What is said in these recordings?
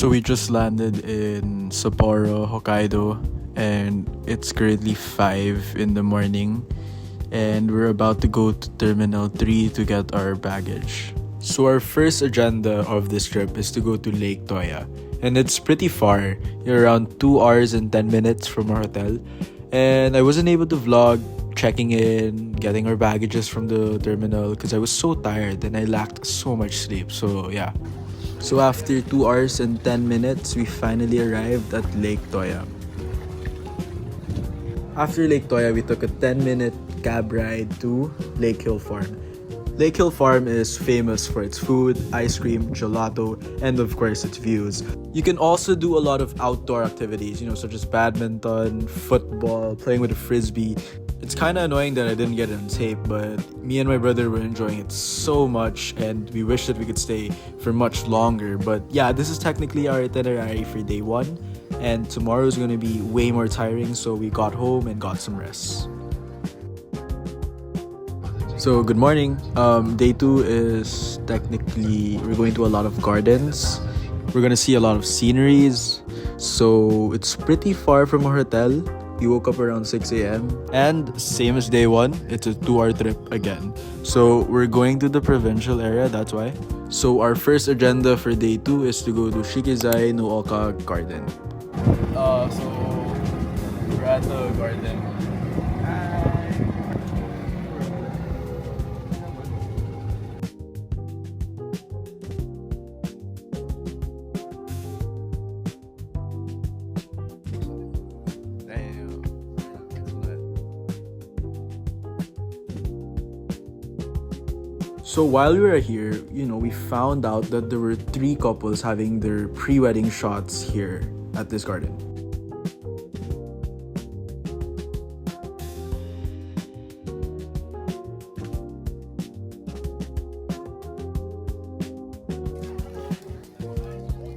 So we just landed in Sapporo, Hokkaido, and it's currently 5 in the morning, and we're about to go to Terminal 3 to get our baggage. So our first agenda of this trip is to go to Lake Toya, and it's pretty far, around 2 hours and 10 minutes from our hotel. And I wasn't able to vlog checking in, getting our baggages from the terminal because I was so tired and I lacked so much sleep. So yeah. So after 2 hours and 10 minutes, we finally arrived at Lake Toya. After Lake Toya, we took a 10-minute cab ride to Lake Hill Farm. Lake Hill Farm is famous for its food, ice cream, gelato, and of course its views. You can also do a lot of outdoor activities, such as badminton, football, playing with a frisbee. It's kind of annoying that I didn't get it on tape, but me and my brother were enjoying it so much and we wish that we could stay for much longer. But yeah, this is technically our itinerary for day 1, and tomorrow is going to be way more tiring, so we got home and got some rest. So good morning. Day 2 is technically, we're going to a lot of gardens. We're gonna see a lot of sceneries. So it's pretty far from our hotel. We woke up around 6 a.m. And same as day 1, it's a 2-hour trip again. So we're going to the provincial area, that's why. So our first agenda for day 2 is to go to Shikizai no Oka Garden. So we're at the garden. So while we were here, we found out that there were 3 couples having their pre-wedding shots here at this garden.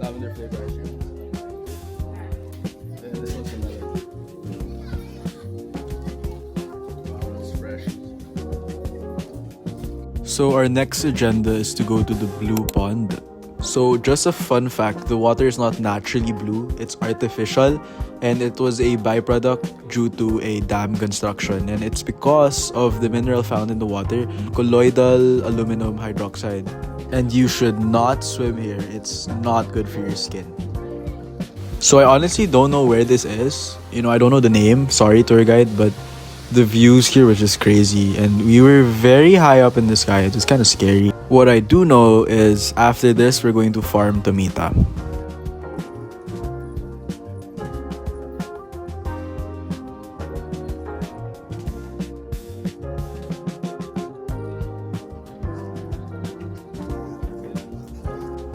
Lavender flavor ice cream. And this one's vanilla. Wow, it's fresh. So our next agenda is to go to the Blue Pond. So just a fun fact, the water is not naturally blue, it's artificial, and it was a byproduct due to a dam construction, and it's because of the mineral found in the water, colloidal aluminum hydroxide. And you should not swim here, it's not good for your skin. So I honestly don't know where this is. I don't know the name, sorry tour guide, but the views here were just crazy, and we were very high up in the sky. It was kind of scary. What I do know is after this, we're going to farm Tomita.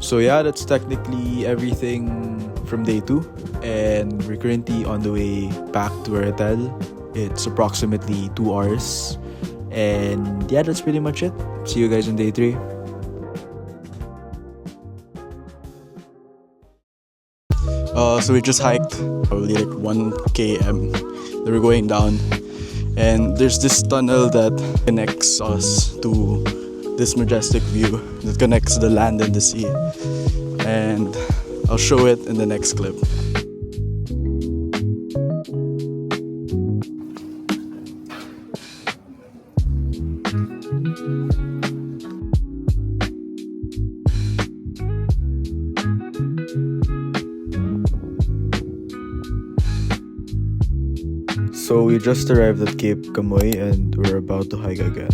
So yeah, that's technically everything from day 2, and we're currently on the way back to our hotel. It's approximately 2 hours. And yeah, that's pretty much it. See you guys on day 3. So we just hiked probably like 1 km. Then we're going down. And there's this tunnel that connects us to this majestic view that connects the land and the sea. And I'll show it in the next clip. So we just arrived at Cape Kamoy and we're about to hike again.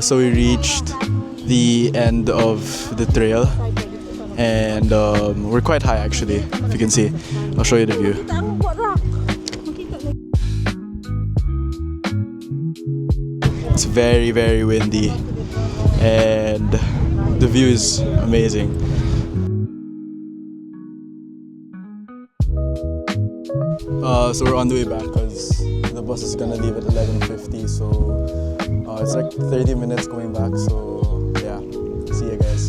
So we reached the end of the trail, and we're quite high actually, if you can see. I'll show you the view. It's very, very windy, and the view is amazing. So we're on the way back because the bus is gonna leave at 11:50. So it's like 30 minutes going back. So yeah, see you guys.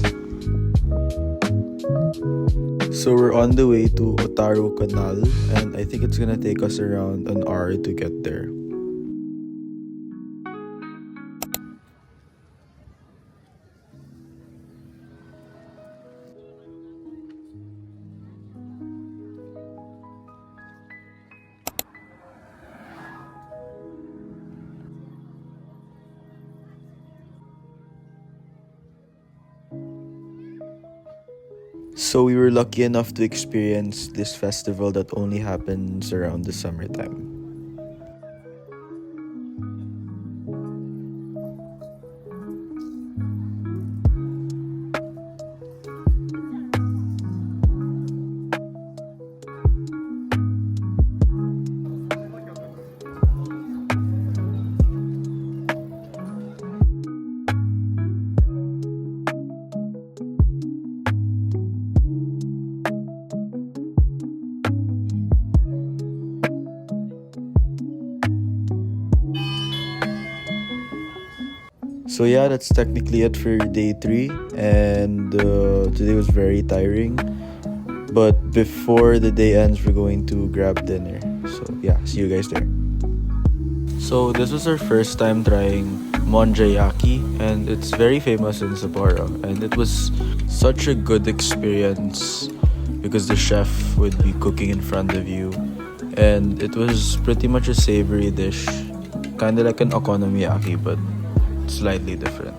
So we're on the way to Otaru Canal, and I think it's gonna take us around an hour to get there. So we were lucky enough to experience this festival that only happens around the summertime. So yeah, that's technically it for day 3, and today was very tiring. But before the day ends, we're going to grab dinner. So yeah, see you guys there. So this was our first time trying monjayaki, and it's very famous in Sapporo. And it was such a good experience because the chef would be cooking in front of you, and it was pretty much a savory dish, kind of like an okonomiyaki, but slightly different.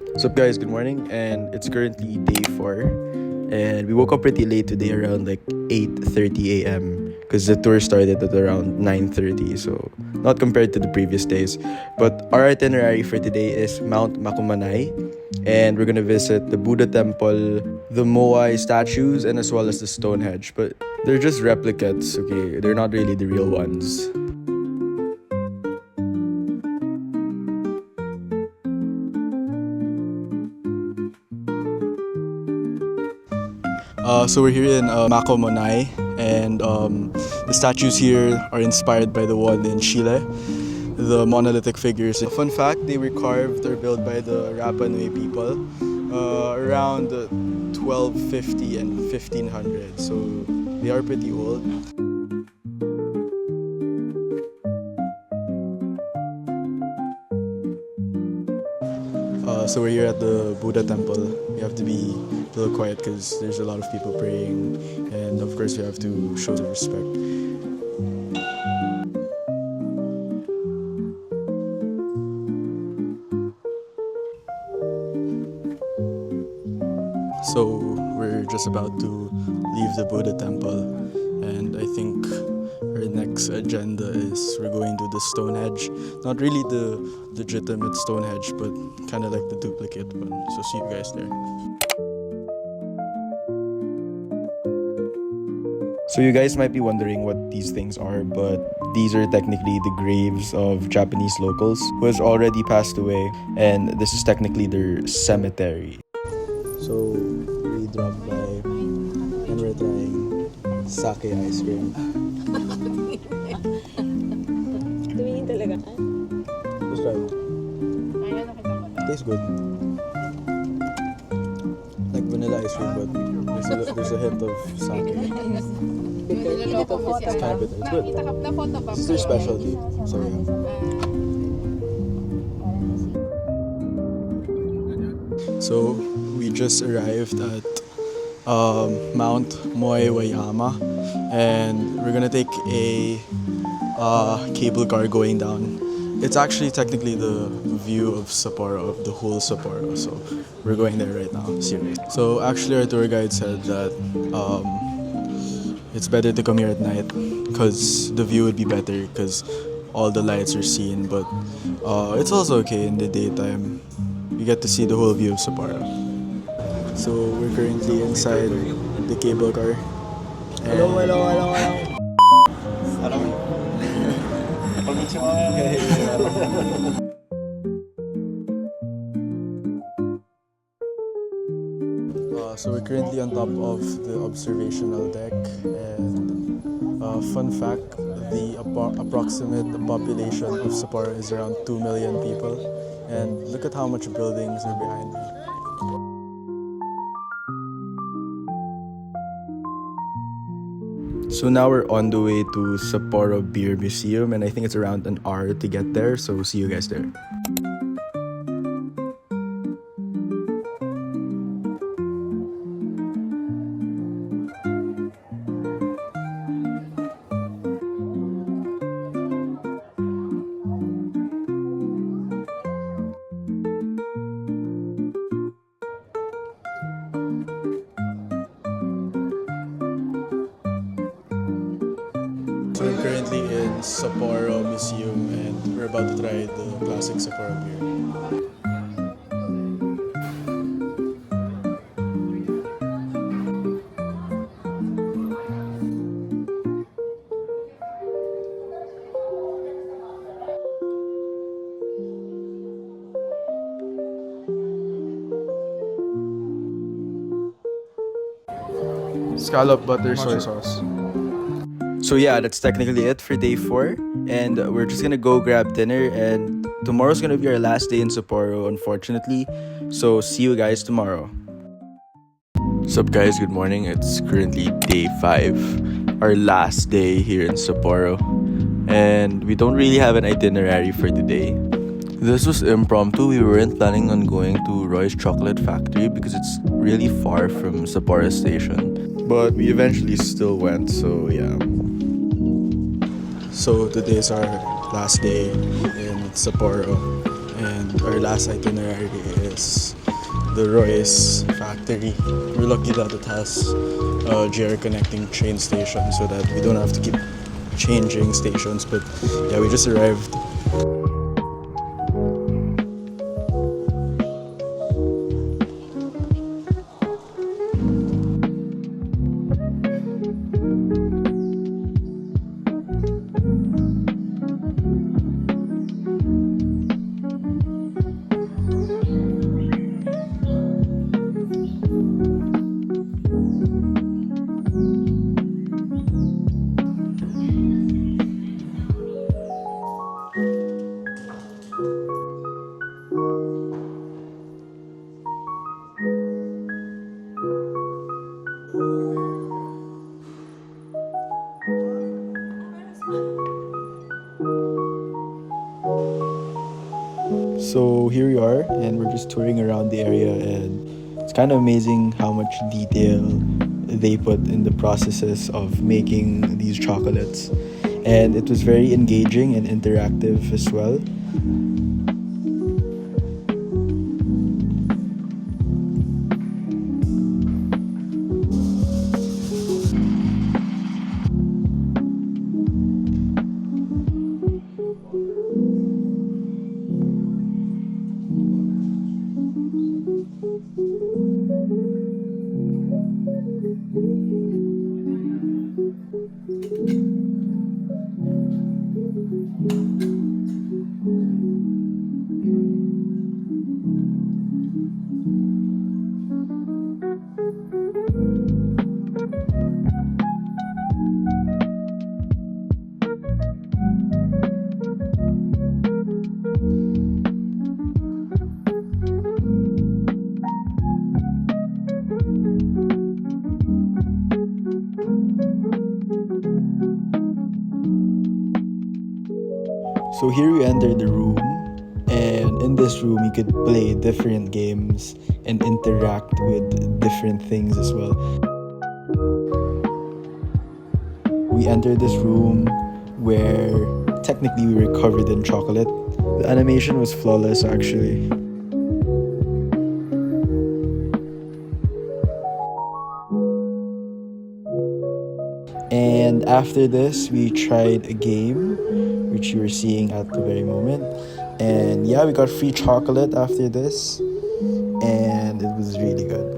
What's up guys, good morning, and it's currently day 4, and we woke up pretty late today around like 8:30 a.m. because the tour started at around 9:30, so not compared to the previous days. But our itinerary for today is Mount Makumanai, and we're gonna visit the Buddha temple, the Moai statues, and as well as the Stonehenge, but they're just replicates, okay? They're not really the real ones. So we're here in Mako Monai, and the statues here are inspired by the one in Chile, the monolithic figures. Fun fact, they were carved or built by the Rapa Nui people around 1250 and 1500, so they are pretty old. So we're here at the Buddha temple. We have to be a little quiet because there's a lot of people praying, and of course we have to show the respect. So we're just about to leave the Buddha temple, and I think our next agenda is we're going to the Stonehenge. Not really the legitimate Stonehenge, but kind of like the duplicate one. So see you guys there. So you guys might be wondering what these things are, but these are technically the graves of Japanese locals who has already passed away, and this is technically their cemetery. So we dropped by and we're trying sake ice cream. Tumingin talaga. Let's try it. Tastes good. Like vanilla ice cream, but there's a hint of sake. It's kind of bitter. It's good. This is their specialty. So yeah. So we just arrived at Mount Moai Wayama, and we're gonna take a cable car going down. It's actually technically the view of Sapporo, of the whole Sapporo. So we're going there right now. See you. So actually our tour guide said that it's better to come here at night because the view would be better because all the lights are seen, but it's also okay in the daytime. You get to see the whole view of Sapporo. So we're currently inside the cable car. Hello. So we're currently on top of the observational deck, and fun fact, the approximate population of Sapporo is around 2 million people, and look at how much buildings are behind me. So now we're on the way to Sapporo Beer Museum, and I think it's around an hour to get there, so see you guys there. So we're currently in Sapporo Museum, and we're about to try the classic Sapporo beer. Scallop butter soy sauce. So yeah, that's technically it for day 4, and we're just gonna go grab dinner, and tomorrow's gonna be our last day in Sapporo, unfortunately. So see you guys tomorrow. Sup guys, good morning. It's currently day 5, our last day here in Sapporo, and we don't really have an itinerary for today. This was impromptu. We weren't planning on going to Roy's Chocolate Factory because it's really far from Sapporo Station, but we eventually still went, so yeah. So today is our last day in Sapporo, and our last itinerary is the Roy's Factory. We're lucky that it has a JR connecting train station so that we don't have to keep changing stations, but yeah, we just arrived. So here we are, and we're just touring around the area, and it's kind of amazing how much detail they put in the processes of making these chocolates. And it was very engaging and interactive as well. So here we enter the room, and in this room you could play different games and interact with different things as well. We entered this room where technically we were covered in chocolate. The animation was flawless actually. And after this, we tried a game, which you were seeing at the very moment. And yeah, we got free chocolate after this, and it was really good.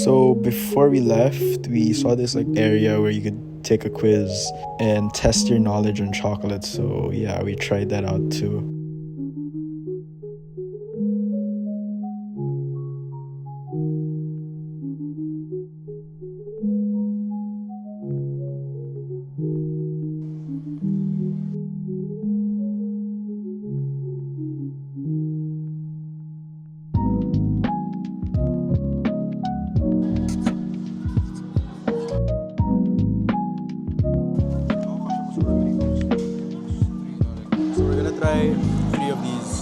So before we left, we saw this like area where you could take a quiz and test your knowledge on chocolate. So yeah, we tried that out too.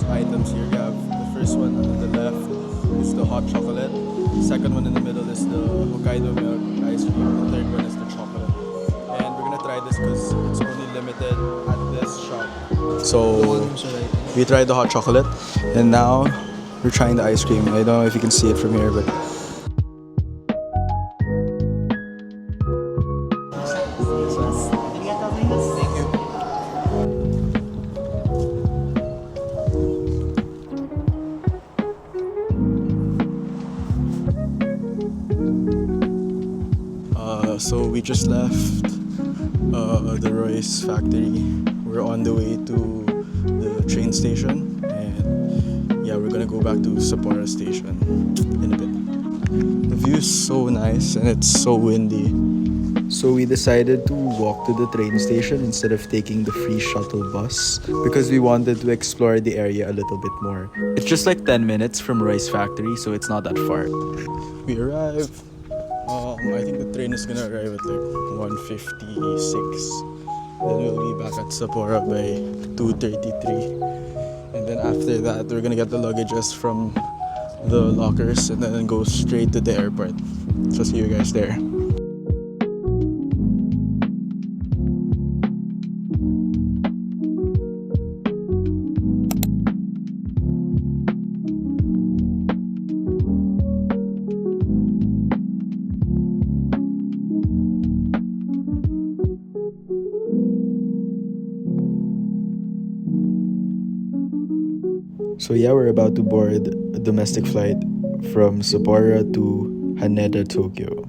items here. You have the first one on the left is the hot chocolate. Second one in the middle is the Hokkaido milk ice cream. The third one is the chocolate. And we're gonna try this because it's only limited at this shop. So we tried the hot chocolate, and now we're trying the ice cream. I don't know if you can see it from here, but so we just left the Royce factory. We're on the way to the train station, and yeah, we're gonna go back to Sapporo station in a bit. The view is so nice and it's so windy. So we decided to walk to the train station instead of taking the free shuttle bus because we wanted to explore the area a little bit more. It's just like 10 minutes from Royce factory, so it's not that far. We arrived. I think the train is gonna arrive at like 1:56. Then we'll be back at Sapporo by 2:33. And then after that, we're gonna get the luggages from the lockers and then go straight to the airport. So see you guys there. So yeah, we're about to board a domestic flight from Sapporo to Haneda, Tokyo.